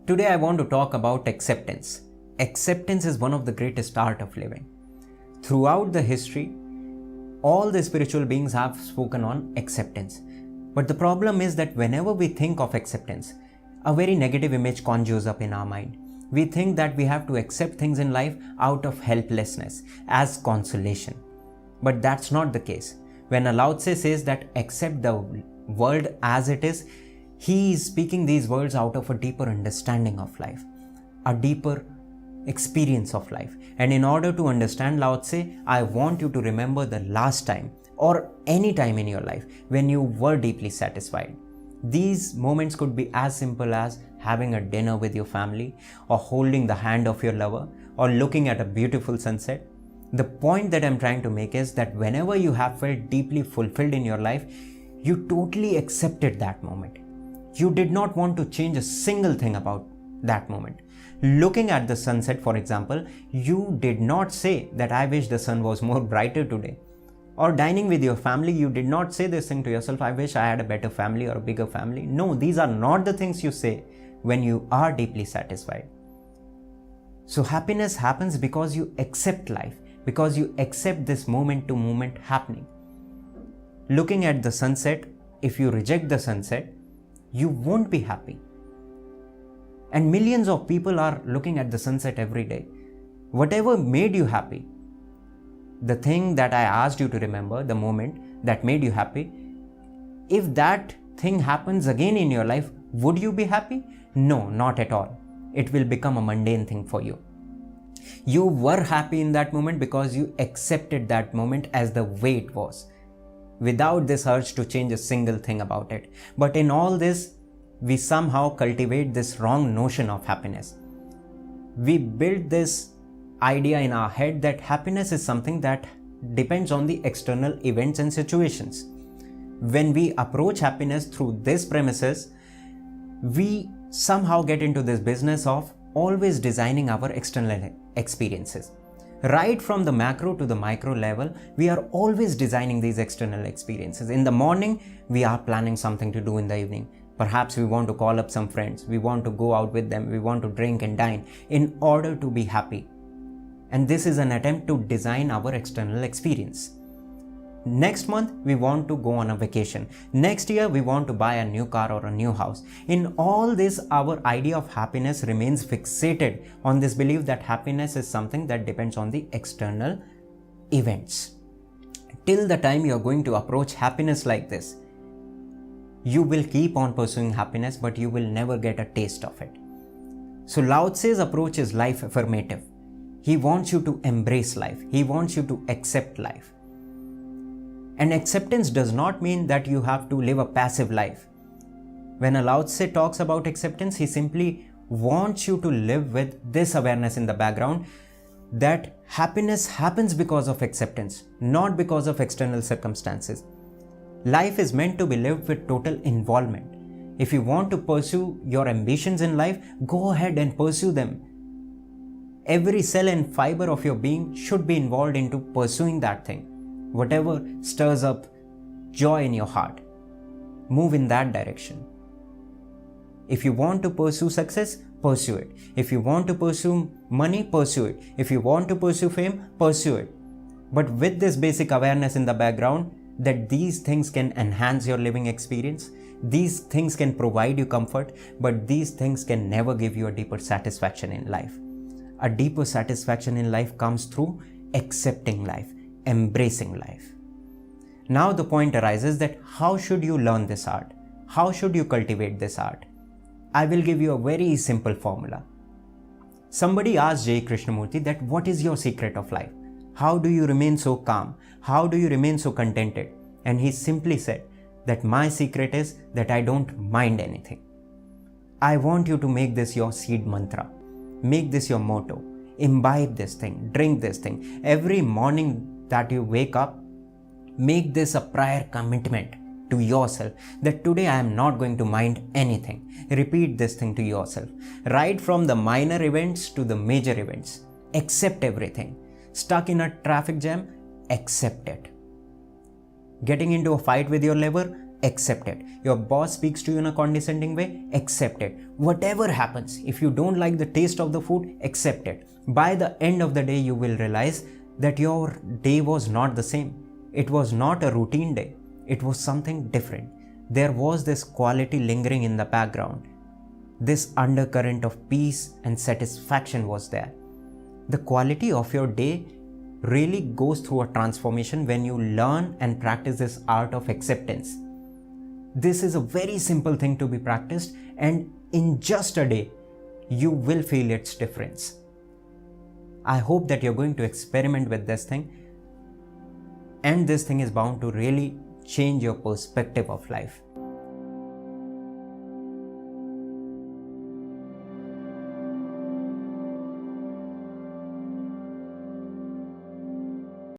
Today I want to talk about acceptance. Acceptance is one of the greatest art of living. Throughout the history, all the spiritual beings have spoken on acceptance. But the problem is that whenever we think of acceptance, a very negative image conjures up in our mind. We think that we have to accept things in life out of helplessness, as consolation. But that's not the case. When a Lao Tse says that accept the world as it is, he is speaking these words out of a deeper understanding of life, a deeper experience of life. And in order to understand Lao Tse, I want you to remember the last time or any time in your life when you were deeply satisfied. These moments could be as simple as having a dinner with your family, or holding the hand of your lover, or looking at a beautiful sunset. The point that I'm trying to make is that whenever you have felt deeply fulfilled in your life, you totally accepted that moment. You did not want to change a single thing about that moment. Looking at the sunset, for example, you did not say that I wish the sun was more brighter today. Or dining with your family, you did not say this thing to yourself, I wish I had a better family or a bigger family. No, these are not the things you say when you are deeply satisfied. So happiness happens because you accept life, because you accept this moment to moment happening. Looking at the sunset, if you reject the sunset, you won't be happy. And millions of people are looking at the sunset every day. Whatever made you happy, the thing that I asked you to remember, the moment that made you happy, if that thing happens again in your life, would you be happy? No, not at all. It will become a mundane thing for you. You were happy in that moment because you accepted that moment as the way it was, without this urge to change a single thing about it. But in all this, we somehow cultivate this wrong notion of happiness. We build this idea in our head that happiness is something that depends on the external events and situations. When we approach happiness through these premises, we somehow get into this business of always designing our external experiences. Right from the macro to the micro level, we are always designing these external experiences. In the morning, we are planning something to do in the evening. Perhaps we want to call up some friends, we want to go out with them, we want to drink and dine in order to be happy. And this is an attempt to design our external experience. Next month, we want to go on a vacation. Next year, we want to buy a new car or a new house. In all this, our idea of happiness remains fixated on this belief that happiness is something that depends on the external events. Till the time you are going to approach happiness like this, you will keep on pursuing happiness, but you will never get a taste of it. So Lao Tse's approach is life affirmative. He wants you to embrace life. He wants you to accept life. And acceptance does not mean that you have to live a passive life. When a Lao Tse talks about acceptance, he simply wants you to live with this awareness in the background that happiness happens because of acceptance, not because of external circumstances. Life is meant to be lived with total involvement. If you want to pursue your ambitions in life, go ahead and pursue them. Every cell and fiber of your being should be involved into pursuing that thing. Whatever stirs up joy in your heart, move in that direction. If you want to pursue success, pursue it. If you want to pursue money, pursue it. If you want to pursue fame, pursue it. But with this basic awareness in the background that these things can enhance your living experience, these things can provide you comfort, but these things can never give you a deeper satisfaction in life. A deeper satisfaction in life comes through accepting life, embracing life. Now the point arises that how should you learn this art? How should you cultivate this art? I will give you a very simple formula. Somebody asked J. Krishnamurti that what is your secret of life? How do you remain so calm? How do you remain so contented? And he simply said that my secret is that I don't mind anything. I want you to make this your seed mantra. Make this your motto. Imbibe this thing. Drink this thing. Every morning that you wake up, make this a prior commitment to yourself that today I am not going to mind anything. Repeat this thing to yourself. Right from the minor events to the major events. Accept everything. Stuck in a traffic jam, accept it. Getting into a fight with your lover, accept it. Your boss speaks to you in a condescending way, accept it. Whatever happens, if you don't like the taste of the food, accept it. By the end of the day, you will realize that your day was not the same. It was not a routine day. It was something different. There was this quality lingering in the background. This undercurrent of peace and satisfaction was there. The quality of your day really goes through a transformation when you learn and practice this art of acceptance. This is a very simple thing to be practiced, and in just a day, you will feel its difference. I hope that you're going to experiment with this thing, and this thing is bound to really change your perspective of life.